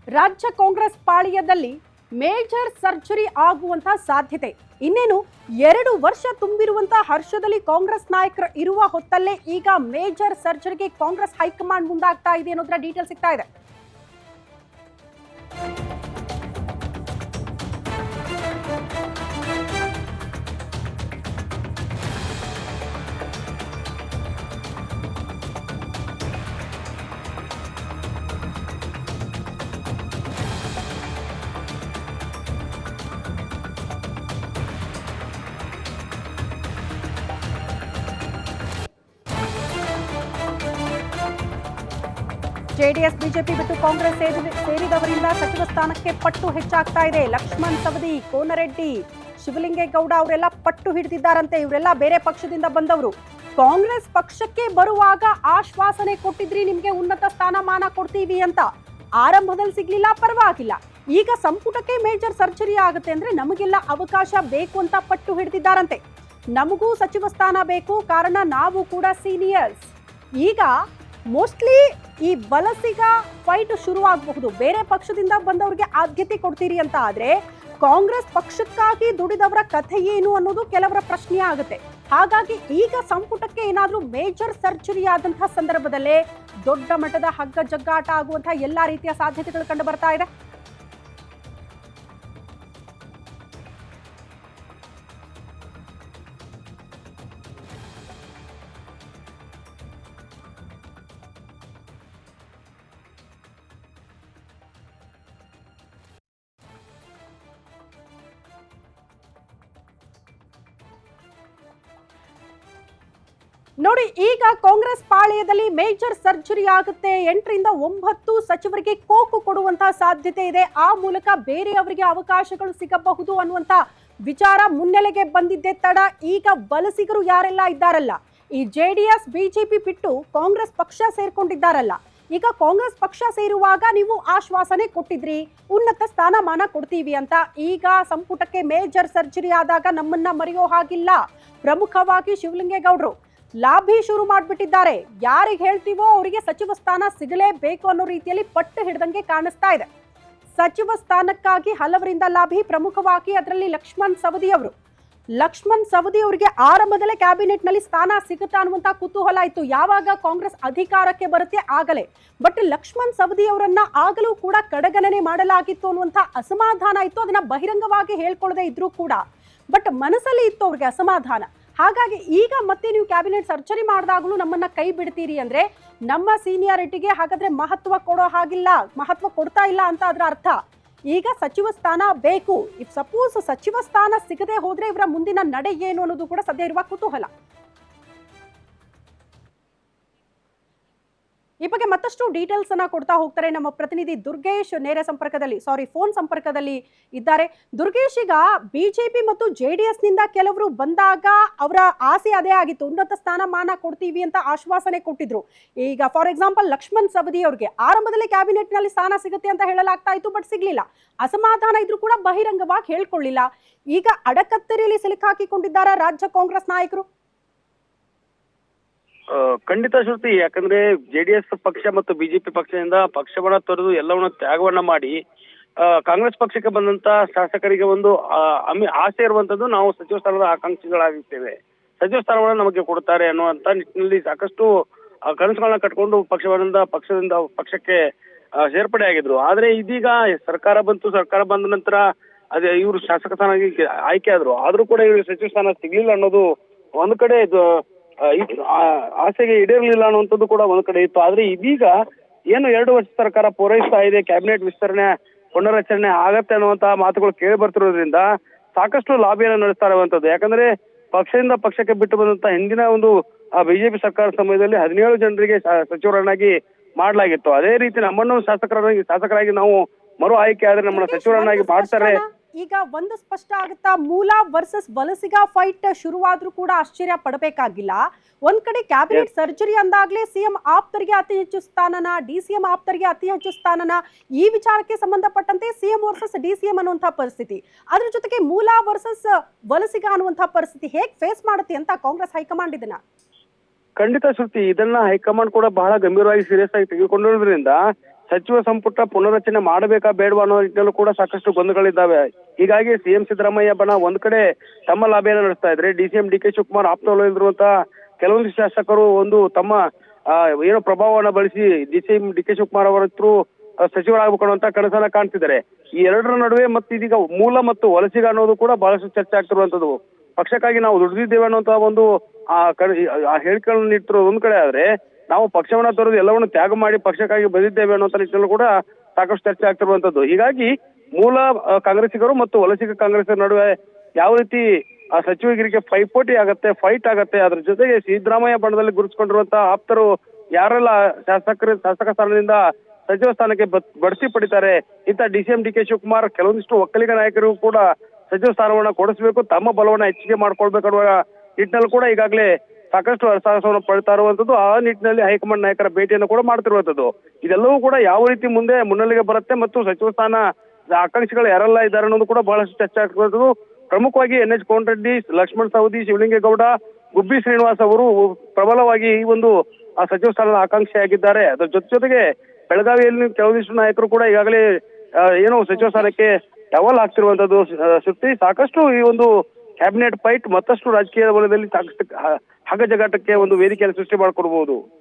ರಾಜ್ಯ Congress ಪಾಳ್ಯದಲ್ಲಿ major surgery ಆಗುವಂತ ಸಾಧ್ಯತೆ ಇನ್ನೇನು 2 ವರ್ಷ ತುಂಬಿರುವಂತ ಹರ್ಷದಲ್ಲಿ ಕಾಂಗ್ರೆಸ್ ನಾಯಕರು ಇರುವ ಹೊತ್ತಲ್ಲೇ ಈಗ ಮೇಜರ್ ಸರ್ಜರಿಗೆ ಕಾಂಗ್ರೆಸ್ ಹೈಕಮಾಂಡ್ ಮುಂದಾಗ್ತಾ ಇದೆ ಅನ್ನೋದರ ಡೀಟೇಲ್ ಸಿಗ್ತಾ ಇದೆ. ಜೆಡಿಎಸ್ ಬಿಜೆಪಿ ಬಿಟ್ಟು ಕಾಂಗ್ರೆಸ್ ಸೇರಿದವರಿಂದ ಸಚಿವ ಸ್ಥಾನಕ್ಕೆ ಪಟ್ಟು ಹೆಚ್ಚಾಗ್ತಾ ಇದೆ. ಲಕ್ಷ್ಮಣ್ ಸವದಿ, ಕೋನರೆಡ್ಡಿ, ಶಿವಲಿಂಗೇಗೌಡ ಅವರೆಲ್ಲ ಪಟ್ಟು ಹಿಡಿದಿದ್ದಾರಂತೆ. ಇವರೆಲ್ಲ ಬೇರೆ ಪಕ್ಷದಿಂದ ಬಂದವರು. ಕಾಂಗ್ರೆಸ್ ಪಕ್ಷಕ್ಕೆ ಬರುವಾಗ ಆಶ್ವಾಸನೆ ಕೊಟ್ಟಿದ್ರಿ, ನಿಮ್ಗೆ ಉನ್ನತ ಸ್ಥಾನಮಾನ ಕೊಡ್ತೀವಿ ಅಂತ. ಆರಂಭದಲ್ಲಿ ಸಿಗ್ಲಿಲ್ಲ, ಪರವಾಗಿಲ್ಲ. ಈಗ ಸಂಪುಟಕ್ಕೆ ಮೇಜರ್ ಸರ್ಜರಿ ಆಗುತ್ತೆ ಅಂದ್ರೆ ನಮಗೆಲ್ಲ ಅವಕಾಶ ಬೇಕು ಅಂತ ಪಟ್ಟು ಹಿಡಿದಿದ್ದಾರಂತೆ. ನಮಗೂ ಸಚಿವ ಸ್ಥಾನ ಬೇಕು, ಕಾರಣ ನಾವು ಕೂಡ ಸೀನಿಯರ್ಸ್. ಈಗ ಮೋಸ್ಟ್ಲಿ ಈ ವಲಸಿಗ ಫೈಟ್ ಶುರು ಆಗಬಹುದು. ಬೇರೆ ಪಕ್ಷದಿಂದ ಬಂದವರಿಗೆ ಆದ್ಯತೆ ಕೊಡ್ತೀರಿ ಅಂತ ಆದ್ರೆ ಕಾಂಗ್ರೆಸ್ ಪಕ್ಷಕ್ಕಾಗಿ ದುಡಿದವರ ಕಥೆ ಏನು ಅನ್ನೋದು ಕೆಲವರ ಪ್ರಶ್ನೆ ಆಗುತ್ತೆ. ಹಾಗಾಗಿ ಈಗ ಸಂಪುಟಕ್ಕೆ ಏನಾದ್ರೂ ಮೇಜರ್ ಸರ್ಜರಿ ಆದಂತಹ ಸಂದರ್ಭದಲ್ಲೇ ದೊಡ್ಡ ಮಟ್ಟದ ಹಗ್ಗ ಜಗ್ಗಾಟ ಆಗುವಂತಹ ಎಲ್ಲಾ ರೀತಿಯ ಸಾಧ್ಯತೆಗಳು ಕಂಡು ಬರ್ತಾ ಇದೆ. ನೋಡಿ, ಈಗ ಕಾಂಗ್ರೆಸ್ ಪಾಳ್ಯದಲ್ಲಿ ಮೇಜರ್ ಸರ್ಜರಿ ಆಗುತ್ತೆ. 8 ರಿಂದ 9 ಸಚಿವರಿಗೆ ಕೋಕು ಕೊಡುವಂತಹ ಸಾಧ್ಯತೆ ಇದೆ. ಆ ಮೂಲಕ ಬೇರೆಯವರಿಗೆ ಅವಕಾಶಗಳು ಸಿಗಬಹುದು ಅನ್ನುವಂತ ವಿಚಾರ ಮುನ್ನೆಲೆಗೆ ಬಂದಿದ್ದೆ ತಡ. ಈಗ ವಲಸಿಗರು ಯಾರೆಲ್ಲ ಇದ್ದಾರಲ್ಲ, ಈ ಜೆಡಿಎಸ್ ಬಿಜೆಪಿ ಬಿಟ್ಟು ಕಾಂಗ್ರೆಸ್ ಪಕ್ಷ ಸೇರ್ಕೊಂಡಿದ್ದಾರಲ್ಲ, ಈಗ ಕಾಂಗ್ರೆಸ್ ಪಕ್ಷ ಸೇರುವಾಗ ನೀವು ಆಶ್ವಾಸನೆ ಕೊಟ್ಟಿದ್ರಿ, ಉನ್ನತ ಸ್ಥಾನಮಾನ ಕೊಡ್ತೀವಿ ಅಂತ. ಈಗ ಸಂಪುಟಕ್ಕೆ ಮೇಜರ್ ಸರ್ಜರಿ ಆದಾಗ ನಮ್ಮನ್ನ ಮರೆಯೋ ಹಾಗಿಲ್ಲ. ಪ್ರಮುಖವಾಗಿ ಶಿವಲಿಂಗೇಗೌಡರು ಲಾಭಿ ಶುರು ಮಾಡಿಬಿಟ್ಟಿದ್ದಾರೆ. ಯಾರಿಗೆ ಹೇಳ್ತೀವೋ ಅವರಿಗೆ ಸಚಿವ ಸ್ಥಾನ ಸಿಗಲೇಬೇಕು ಅನ್ನೋ ರೀತಿಯಲ್ಲಿ ಪಟ್ಟು ಹಿಡಿದಂಗೆ ಕಾಣಿಸ್ತಾ ಇದೆ. ಸಚಿವ ಸ್ಥಾನಕ್ಕಾಗಿ ಹಲವರಿಂದ ಲಾಭಿ, ಪ್ರಮುಖವಾಗಿ ಅದರಲ್ಲಿ ಲಕ್ಷ್ಮಣ್ ಸವದಿ ಅವರು. ಲಕ್ಷ್ಮಣ್ ಸವದಿ ಅವರಿಗೆ ಆರಂಭದಲ್ಲೇ ಕ್ಯಾಬಿನೆಟ್ ನಲ್ಲಿ ಸ್ಥಾನ ಸಿಗುತ್ತಾ ಅನ್ನುವಂತ ಕುತೂಹಲ ಇತ್ತು, ಯಾವಾಗ ಕಾಂಗ್ರೆಸ್ ಅಧಿಕಾರಕ್ಕೆ ಬರುತ್ತೆ ಆಗಲೇ. ಬಟ್ ಲಕ್ಷ್ಮಣ್ ಸವದಿ ಅವರನ್ನ ಆಗಲೂ ಕೂಡ ಕಡೆಗಣನೆ ಮಾಡಲಾಗಿತ್ತು ಅನ್ನುವಂತ ಅಸಮಾಧಾನ ಇತ್ತು. ಅದನ್ನ ಬಹಿರಂಗವಾಗಿ ಹೇಳ್ಕೊಳ್ಳದೆ ಇದ್ರೂ ಕೂಡ ಬಟ್ ಮನಸ್ಸಲ್ಲಿ ಇತ್ತು ಅವ್ರಿಗೆ ಅಸಮಾಧಾನ. ಹಾಗಾಗಿ ಈಗ ಮತ್ತೆ ನೀವು ಕ್ಯಾಬಿನೆಟ್ ಸರ್ಜರಿ ಮಾಡಿದಾಗಲೂ ನಮ್ಮನ್ನ ಕೈ ಬಿಡ್ತೀರಿ ಅಂದ್ರೆ ನಮ್ಮ ಸೀನಿಯಾರಿಟಿಗೆ ಹಾಗಾದ್ರೆ ಮಹತ್ವ ಕೊಡೋ ಹಾಗಿಲ್ಲ, ಮಹತ್ವ ಕೊಡ್ತಾ ಇಲ್ಲ ಅಂತ ಅದರ ಅರ್ಥ. ಈಗ ಸಚಿವ ಸ್ಥಾನ ಬೇಕು. ಇಫ್ ಸಪೋಸ್ ಸಚಿವ ಸ್ಥಾನ ಸಿಗದೆ ಹೋದ್ರೆ ಇವರ ಮುಂದಿನ ನಡೆ ಏನು ಅನ್ನೋದು ಕೂಡ ಸದ್ಯ ಇರುವ ಕುತೂಹಲ. ಈ ಬಗ್ಗೆ ಮತ್ತಷ್ಟು ಡೀಟೇಲ್ಸ್ ಅನ್ನ ಕೊಡ್ತಾ ಹೋಗ್ತಾರೆ ನಮ್ಮ ಪ್ರತಿನಿಧಿ ದುರ್ಗೇಶ್. ಫೋನ್ ಸಂಪರ್ಕದಲ್ಲಿ ಇದ್ದಾರೆ. ದುರ್ಗೇಶ್, ಈಗ ಬಿಜೆಪಿ ಮತ್ತು ಜೆಡಿಎಸ್ ನಿಂದ ಕೆಲವರು ಬಂದಾಗ ಅವರ ಆಸೆ ಅದೇ ಆಗಿತ್ತು, ಉನ್ನತ ಸ್ಥಾನಮಾನ ಕೊಡ್ತೀವಿ ಅಂತ ಆಶ್ವಾಸನೆ ಕೊಟ್ಟಿದ್ರು. ಈಗ ಫಾರ್ ಎಕ್ಸಾಂಪಲ್ ಲಕ್ಷ್ಮಣ್ ಸವದಿ ಅವರಿಗೆ ಆರಂಭದಲ್ಲಿ ಕ್ಯಾಬಿನೆಟ್ ನಲ್ಲಿ ಸ್ಥಾನ ಸಿಗುತ್ತೆ ಅಂತ ಹೇಳಲಾಗ್ತಾ ಇತ್ತು, ಬಟ್ ಸಿಗ್ಲಿಲ್ಲ. ಅಸಮಾಧಾನ ಇದ್ರೂ ಕೂಡ ಬಹಿರಂಗವಾಗಿ ಹೇಳ್ಕೊಳ್ಳಿಲ್ಲ. ಈಗ ಅಡಕತ್ತರಿಯಲ್ಲಿ ಸಿಲುಕಾಕಿಕೊಂಡಿದ್ದಾರೆ ರಾಜ್ಯ ಕಾಂಗ್ರೆಸ್ ನಾಯಕರು. ಖಂಡಿತ ಶ್ರುತಿ, ಯಾಕಂದ್ರೆ ಜೆಡಿಎಸ್ ಪಕ್ಷ ಮತ್ತು ಬಿಜೆಪಿ ಪಕ್ಷದಿಂದ ಪಕ್ಷವನ್ನ ತೊರೆದು ಎಲ್ಲವನ್ನ ತ್ಯಾಗವನ್ನ ಮಾಡಿ ಕಾಂಗ್ರೆಸ್ ಪಕ್ಷಕ್ಕೆ ಬಂದಂತ ಶಾಸಕರಿಗೆ ಒಂದು ಆಸೆ ಇರುವಂತದ್ದು, ನಾವು ಸಚಿವ ಸ್ಥಾನದ ಆಕಾಂಕ್ಷಿಗಳಾಗಿರ್ತೇವೆ, ಸಚಿವ ಸ್ಥಾನವನ್ನ ನಮಗೆ ಕೊಡ್ತಾರೆ ಅನ್ನುವಂತ ನಿಟ್ಟಿನಲ್ಲಿ ಸಾಕಷ್ಟು ಕನಸುಗಳನ್ನ ಕಟ್ಕೊಂಡು ಪಕ್ಷದಿಂದ ಪಕ್ಷಕ್ಕೆ ಸೇರ್ಪಡೆ ಆಗಿದ್ರು. ಆದ್ರೆ ಇದೀಗ ಸರ್ಕಾರ ಬಂದ ನಂತರ ಅದೇ ಇವರು ಶಾಸಕ ಸ್ಥಾನ ಆಯ್ಕೆ ಆದ್ರೂ ಕೂಡ ಇವ್ರಿಗೆ ಸಚಿವ ಸ್ಥಾನ ಸಿಗ್ಲಿಲ್ಲ ಅನ್ನೋದು ಒಂದ್ ಕಡೆ ಆಸೆಗೆ ಈಡೇರಲಿಲ್ಲ ಅನ್ನುವಂಥದ್ದು ಕೂಡ ಒಂದ್ ಕಡೆ ಇತ್ತು. ಆದ್ರೆ ಇದೀಗ ಏನು 2 ವರ್ಷ ಸರ್ಕಾರ ಪೂರೈಸ್ತಾ ಇದೆ, ಕ್ಯಾಬಿನೆಟ್ ವಿಸ್ತರಣೆ ಪುನರ್ರಚನೆ ಆಗತ್ತೆ ಅನ್ನುವಂತಹ ಮಾತುಗಳು ಕೇಳಿ ಬರ್ತಿರೋದ್ರಿಂದ ಸಾಕಷ್ಟು ಲಾಬಿಯನ್ನು ನಡೆಸ್ತಾ ಇರುವಂತದ್ದು. ಯಾಕಂದ್ರೆ ಪಕ್ಷದಿಂದ ಪಕ್ಷಕ್ಕೆ ಬಿಟ್ಟು ಬಂದಂತ ಹಿಂದಿನ ಒಂದು ಬಿಜೆಪಿ ಸರ್ಕಾರ ಸಮಯದಲ್ಲಿ 17 ಜನರಿಗೆ ಸಚಿವರನ್ನಾಗಿ ಮಾಡಲಾಗಿತ್ತು. ಅದೇ ರೀತಿ ನಮ್ಮನ್ನು ಶಾಸಕರಾಗಿ ನಾವು ಮರು ಆಯ್ಕೆ ಆದ್ರೆ ನಮ್ಮನ್ನ ಸಚಿವರನ್ನಾಗಿ ಮಾಡ್ತಾರೆ. ಈಗ ಒಂದು ಸ್ಪಷ್ಟ ಆಗುತ್ತಾ, ಮೂಲ ವರ್ಸಸ್ ವಲಸಿಗ ಫೈಟ್ ಶುರುವಾದ್ರೂ ಕೂಡ ಆಶ್ಚರ್ಯ ಪಡಬೇಕಾಗಿಲ್ಲ. ಒಂದ್ ಕಡೆ ಕ್ಯಾಬಿನೆಟ್ ಸರ್ಜರಿ ಅಂದಾಗ್ಲೇ ಸಿಎಂ ಆಪ್ತರಿಗೆ ಅತಿ ಹೆಚ್ಚು ಸ್ಥಾನನ, ಡಿಸಿಎಂ ಆಪ್ತರಿಗೆ ಅತಿ ಹೆಚ್ಚು ಸ್ಥಾನನ, ಈ ವಿಚಾರಕ್ಕೆ ಸಂಬಂಧಪಟ್ಟಂತೆ ಸಿಎಂ ವರ್ಸಸ್ ಡಿಸಿಎಂ ಅನ್ನುವಂತಹ ಪರಿಸ್ಥಿತಿ, ಅದ್ರ ಜೊತೆಗೆ ಮೂಲ ವರ್ಸಸ್ ವಲಸಿಗ ಅನ್ನುವಂತಹ ಪರಿಸ್ಥಿತಿ ಹೇಗ್ ಫೇಸ್ ಮಾಡುತ್ತೆ ಅಂತ ಕಾಂಗ್ರೆಸ್ ಹೈಕಮಾಂಡ್ ಇದನ್ನ ಖಂಡಿತ ಶ್ರುತಿ, ಇದನ್ನ ಹೈಕಮಾಂಡ್ ಕೂಡ ಬಹಳ ಗಂಭೀರವಾಗಿ ಸೀರಿಯಸ್ ಆಗಿ ತೆಗೆದುಕೊಂಡಿರೋದ್ರಿಂದ ಸಚಿವ ಸಂಪುಟ ಪುನರ್ರಚನೆ ಮಾಡಬೇಕಾ ಬೇಡವಾ ಅನ್ನೋ ನಿಟ್ಟಿನಲ್ಲೂ ಕೂಡ ಸಾಕಷ್ಟು ಗೊಂದಲಗಳಿದ್ದಾವೆ. ಹೀಗಾಗಿ ಸಿಎಂ ಸಿದ್ದರಾಮಯ್ಯ ಬಣ ಒಂದ್ ಕಡೆ ತಮ್ಮ ಲಾಭಿಯನ್ನು ನಡೆಸ್ತಾ ಇದ್ರೆ, DCM DK ಶಿವಕುಮಾರ್ ಆಪ್ತವಲಯದಲ್ಲಿರುವಂತಹ ಕೆಲವೊಂದು ಶಾಸಕರು ಒಂದು ತಮ್ಮ ಏನೋ ಪ್ರಭಾವವನ್ನು ಬಳಸಿ DCM DK ಶಿವಕುಮಾರ್ ಅವರ ಥ್ರೂ ಸಚಿವರಾಗಬೇಕು ಅನ್ನುವಂತ ಕನಸನ್ನ ಕಾಣ್ತಿದ್ದಾರೆ. ಈ ಎರಡರ ನಡುವೆ ಮತ್ತೆ ಇದೀಗ ಮೂಲ ಮತ್ತು ವಲಸಿಗ ಅನ್ನೋದು ಕೂಡ ಬಹಳಷ್ಟು ಚರ್ಚೆ ಆಗ್ತಿರುವಂತದ್ದು. ಪಕ್ಷಕ್ಕಾಗಿ ನಾವು ದುಡಿದಿದ್ದೇವೆ ಅನ್ನುವಂತ ಒಂದು ಆ ಹೇಳಿಕೆಗಳನ್ನು ನೀಡ್ತಿರೋದು ಒಂದ್ ಕಡೆ ಆದ್ರೆ, ನಾವು ಪಕ್ಷವನ್ನ ತೊರೆದು ಎಲ್ಲವನ್ನು ತ್ಯಾಗ ಮಾಡಿ ಪಕ್ಷಕ್ಕಾಗಿ ಬಂದಿದ್ದೇವೆ ಅನ್ನುವಂತ ನಿಟ್ಟಿನಲ್ಲೂ ಕೂಡ ಸಾಕಷ್ಟು ಚರ್ಚೆ ಆಗ್ತಿರುವಂತದ್ದು. ಹೀಗಾಗಿ ಮೂಲ ಕಾಂಗ್ರೆಸ್ಸಿಗರು ಮತ್ತು ವಲಸಿಗ ಕಾಂಗ್ರೆಸ್ ನಡುವೆ ಯಾವ ರೀತಿ ಆ ಸಚಿವಗಿರಿಗೆ ಪೈಪೋಟಿ ಆಗತ್ತೆ, ಫೈಟ್ ಆಗತ್ತೆ, ಅದ್ರ ಜೊತೆಗೆ ಸಿದ್ದರಾಮಯ್ಯ ಬಣದಲ್ಲಿ ಗುರುತಿಸಿಕೊಂಡಿರುವಂತಹ ಆಪ್ತರು ಯಾರೆಲ್ಲ ಶಾಸಕ ಸ್ಥಾನದಿಂದ ಸಚಿವ ಸ್ಥಾನಕ್ಕೆ ಬಡ್ತಿ ಪಡಿತಾರೆ, ಇಂಥ DCM DK ಶಿವಕುಮಾರ್ ಕೆಲವೊಂದಿಷ್ಟು ಒಕ್ಕಲಿಗ ನಾಯಕರಿಗೂ ಕೂಡ ಸಚಿವ ಸ್ಥಾನವನ್ನ ಕೊಡಿಸಬೇಕು, ತಮ್ಮ ಬಲವನ್ನ ಹೆಚ್ಚಿಗೆ ಮಾಡ್ಕೊಳ್ಬೇಕನ್ನುವ ನಿಟ್ಟಿನಲ್ಲಿ ಕೂಡ ಈಗಾಗಲೇ ಸಾಕಷ್ಟು ಹರಸಾಹಸವನ್ನು ಪಡ್ತಾ ಇರುವಂತದ್ದು. ಆ ನಿಟ್ಟಿನಲ್ಲಿ ಹೈಕಮಾಂಡ್ ನಾಯಕರ ಭೇಟಿಯನ್ನು ಕೂಡ ಮಾಡ್ತಿರುವಂತದ್ದು. ಇದೆಲ್ಲವೂ ಕೂಡ ಯಾವ ರೀತಿ ಮುಂದೆ ಮುನ್ನೆಲೆಗೆ ಬರುತ್ತೆ ಮತ್ತು ಸಚಿವ ಸ್ಥಾನ ಆಕಾಂಕ್ಷಿಗಳು ಯಾರೆಲ್ಲ ಇದ್ದಾರೆ ಅನ್ನೋದು ಕೂಡ ಬಹಳಷ್ಟು ಚರ್ಚೆ ಆಗ್ತಿರುವಂತದ್ದು. ಪ್ರಮುಖವಾಗಿ NH ಕೋನರೆಡ್ಡಿ, ಲಕ್ಷ್ಮಣ್ ಸವದಿ, ಶಿವಲಿಂಗೇಗೌಡ, ಗುಬ್ಬಿ ಶ್ರೀನಿವಾಸ್ ಅವರು ಪ್ರಬಲವಾಗಿ ಈ ಒಂದು ಸಚಿವ ಸ್ಥಾನದ ಆಕಾಂಕ್ಷಿಯಾಗಿದ್ದಾರೆ. ಅದರ ಜೊತೆಗೆ ಬೆಳಗಾವಿಯಲ್ಲಿ ಕೆಲವೊಂದಿಷ್ಟು ನಾಯಕರು ಕೂಡ ಈಗಾಗಲೇ ಏನು ಸಚಿವ ಸ್ಥಾನಕ್ಕೆ ಟವಲ್ ಆಗ್ತಿರುವಂತದ್ದು. ಸುತ್ತಿ ಸಾಕಷ್ಟು ಈ ಒಂದು ಕ್ಯಾಬಿನೆಟ್ ಫೈಟ್ ಮತ್ತಷ್ಟು ರಾಜಕೀಯ ವಲಯದಲ್ಲಿ ಸಾಕಷ್ಟು ಹಗ್ಗಜಗಾಟಕ್ಕೆ ಒಂದು ವೇದಿಕೆಯನ್ನು ಸೃಷ್ಟಿ ಮಾಡಿಕೊಡ್ಬಹುದು.